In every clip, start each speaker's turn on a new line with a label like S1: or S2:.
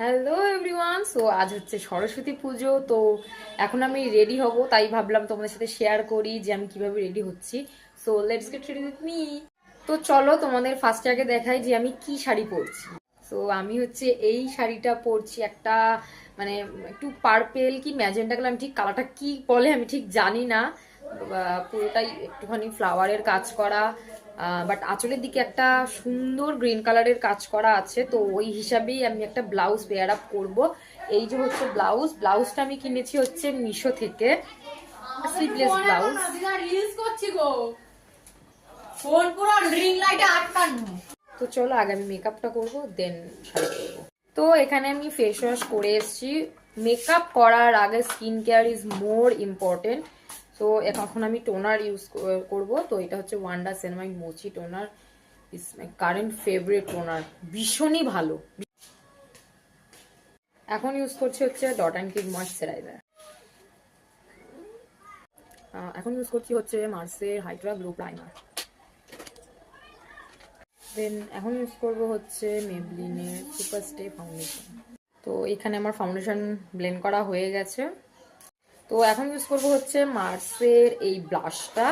S1: Hello everyone. So আজ হচ্ছে সরস্বতী পুজো। তো এখন আমি রেডি হব, তাই ভাবলাম তোমাদের সাথে শেয়ার করি যে আমি কিভাবে রেডি হচ্ছি। So let's get ready with me. তো চলো তোমাদের ফার্স্টে আগে দেখাই যে আমি কি শাড়ি পরছি। সো আমি হচ্ছে এই শাড়িটা পরছি, একটা মানে একটু পার্পেল কি ম্যাজেন্টা কালার, আমি ঠিক কালারটা কি বলে আমি ঠিক জানি না। পুরোটাই একটুখানি ফ্লাওয়ারের কাজ করা, বাট আঁচলের দিকে একটা সুন্দর গ্রিন কালারের কাজ করা আছে। তো ওই হিসাবেই আমি একটা ব্লাউজ পেয়ার আপ করবো। এই যে হচ্ছে ব্লাউজটা আমি কিনেছি হচ্ছে মিশো থেকে, স্লিভলেস ব্লাউজ। তো চলো আগে আমি মেকআপটা করবো, দেন শাড়ি পরবো। তো এখানে আমি ফেস ওয়াশ করে এসেছি। মেকআপ করার আগে skin care is more important. তো এখন আমি টোনার ইউজ করব। তো এটা হচ্ছে wonder ceramide mochi toner, is my current favourite toner, ভীষণই ভালো। এখন ইউজ করছি হচ্ছে ডট অ্যান্ড কিড ময়েশ্চারাইজার। এখন ইউজ করছি হচ্ছে মার্সের হাইড্রা গ্লো প্রাইমার। দেন এখন ইউজ করবো হচ্ছে মেবলিনের সুপার স্টে ফাউন্ডেশন। তো এখানে আমার ফাউন্ডেশন ব্লেন্ড করা হয়ে গেছে। তো এখন ইউজ করবো হচ্ছে মার্সের এই ব্লাশটা।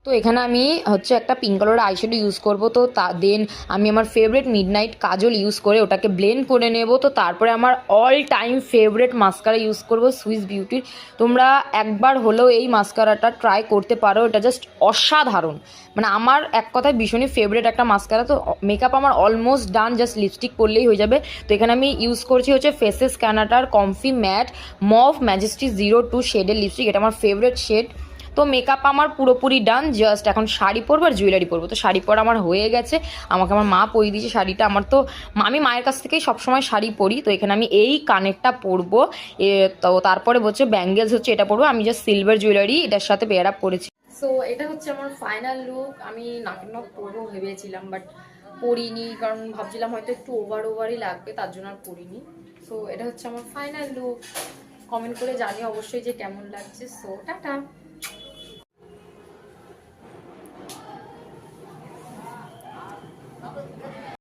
S1: তো এখানে আমি হচ্ছে একটা পিঙ্ক কালারের আইশ্যাডো ইউজ করব। তো দেন আমি আমার ফেভারিট মিডনাইট কাজল ইউজ করে ওটাকে ব্লেন্ড করে নেব। তো তারপরে আমার all time favourite mascara use করব সুইস বিউটির। তোমরা একবার হলেও এই মাস্কারাটা ট্রাই করতে পারো, এটা জাস্ট অসাধারণ। মানে আমার এক কথায় ভীষণই ফেভারিট একটা মাস্কারা। তো মেকআপ আমার অলমোস্ট ডান, জাস্ট লিপস্টিক পরলেই হয়ে যাবে। তো এখানে আমি ইউজ করছি হচ্ছে ফেসেস ক্যানাটার কমফি ম্যাট মভ ম্যাজেস্টি 02 শেডের লিপস্টিক, এটা আমার ফেভারিট শেড। তো মেকআপ আমার পুরোপুরি ডান, জাস্ট এখন শাড়ি পরবো আর জুয়েলারি পরবো। তো শাড়ি পরা আমার হয়ে গেছে, আমাকে আমার মা পরিয়ে দিয়েছে শাড়িটা। আমার তো আমি মায়ের কাছ থেকেই সবসময় শাড়ি পরি। তো এখানে আমি এই কানেরটা পরবো। তো তারপরে হচ্ছে ব্যাঙ্গেলস হচ্ছে এটা পরবো। আমি জাস্ট সিলভার জুয়েলারি এটার সাথে পেয়ার আপ করেছি। সো এটা হচ্ছে আমার ফাইনাল লুক। আমি নাকের নক পরবো ভেবেছিলাম, বাট পরিনি, কারণ ভাবছিলাম হয়তো একটু ওভারই লাগবে, তার জন্য আর পরিনি। সো এটা হচ্ছে আমার ফাইনাল লুক। কমেন্ট করে জানিও অবশ্যই যে কেমন লাগছে। So tata.